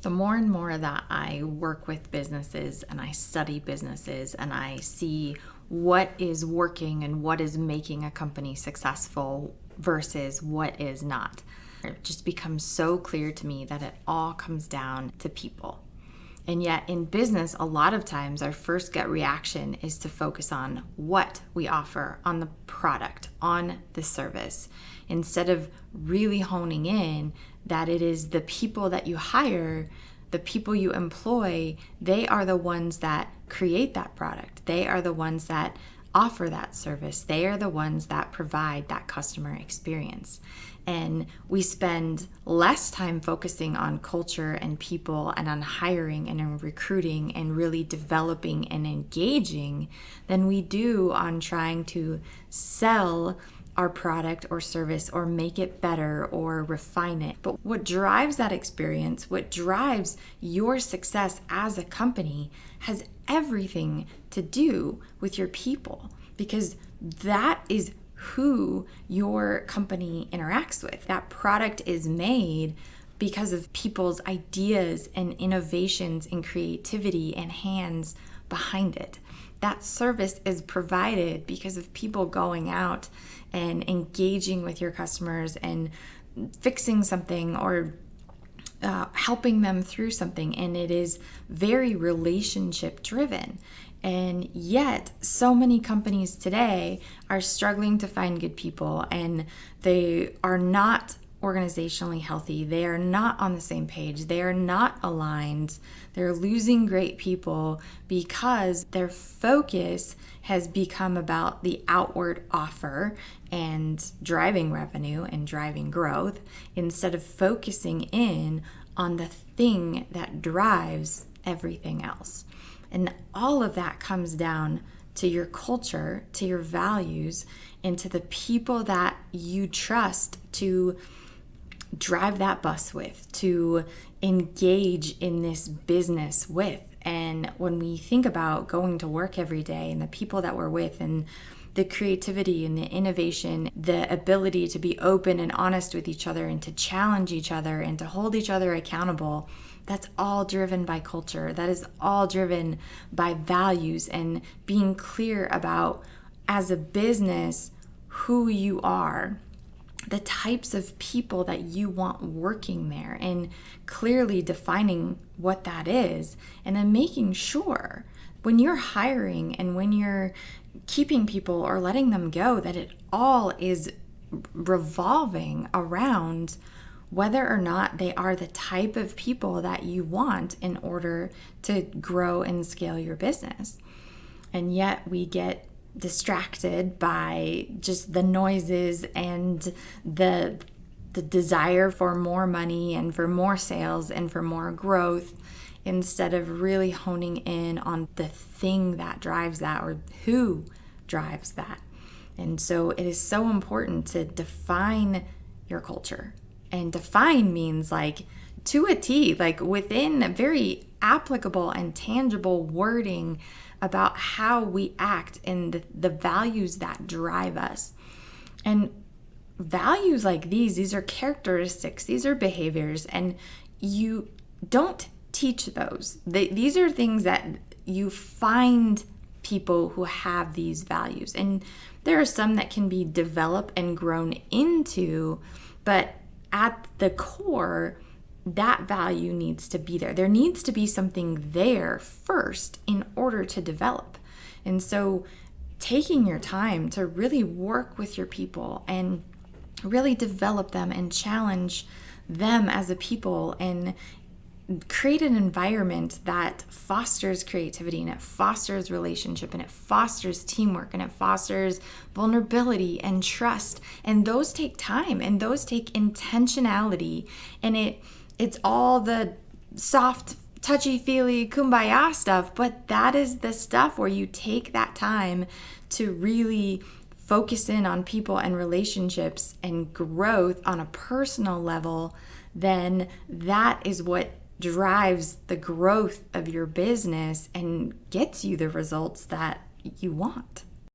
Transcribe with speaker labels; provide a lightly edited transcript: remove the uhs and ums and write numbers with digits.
Speaker 1: The more and more that I work with businesses and I study businesses and I see what is working and what is making a company successful versus what is not, it just becomes so clear to me that it all comes down to people. And yet in business, a lot of times our first gut reaction is to focus on what we offer, on the product, on the service, instead of really honing in that it is the people that you hire, the people you employ, they are the ones that create that product. They are the ones that offer that service. They are the ones that provide that customer experience. And we spend less time focusing on culture and people and on hiring and on recruiting and really developing and engaging than we do on trying to sell our product or service or make it better or refine it. But what drives that experience, what drives your success as a company, has everything to do with your people, because that is who your company interacts with. That product is made because of people's ideas and innovations and creativity and hands behind it. That service is provided because of people going out and engaging with your customers and fixing something or helping them through something. And it is very relationship driven. And yet, so many companies today are struggling to find good people, and they are not organizationally healthy. They are not on the same page. They are not aligned. They're losing great people because their focus has become about the outward offer and driving revenue and driving growth instead of focusing in on the thing that drives everything else. And all of that comes down to your culture, to your values, and to the people that you trust to drive that bus with, to engage in this business with. And when we think about going to work every day and the people that we're with and the creativity and the innovation, the ability to be open and honest with each other and to challenge each other and to hold each other accountable, that's all driven by culture. That is all driven by values and being clear about, as a business, who you are, the types of people that you want working there, and clearly defining what that is, and then making sure when you're hiring and when you're keeping people or letting them go that it all is revolving around whether or not they are the type of people that you want in order to grow and scale your business. And yet we get distracted by just the noises and the desire for more money and for more sales and for more growth, instead of really honing in on the thing that drives that or who drives that. And so it is so important to define your culture. And define means like to a T, like within a very applicable and tangible wording about how we act and the values that drive us. And values like these are characteristics, these are behaviors, and you don't teach those. These are things that you find people who have these values. And there are some that can be developed and grown into, but at the core, that value needs to be there. There needs to be something there first in order to develop. And so taking your time to really work with your people and really develop them and challenge them as a people and create an environment that fosters creativity and it fosters relationship and it fosters teamwork and it fosters vulnerability and trust. And those take time and those take intentionality, and it's all the soft, touchy-feely kumbaya stuff, but that is the stuff where you take that time to really focus in on people and relationships and growth on a personal level. Then that is what drives the growth of your business and gets you the results that you want.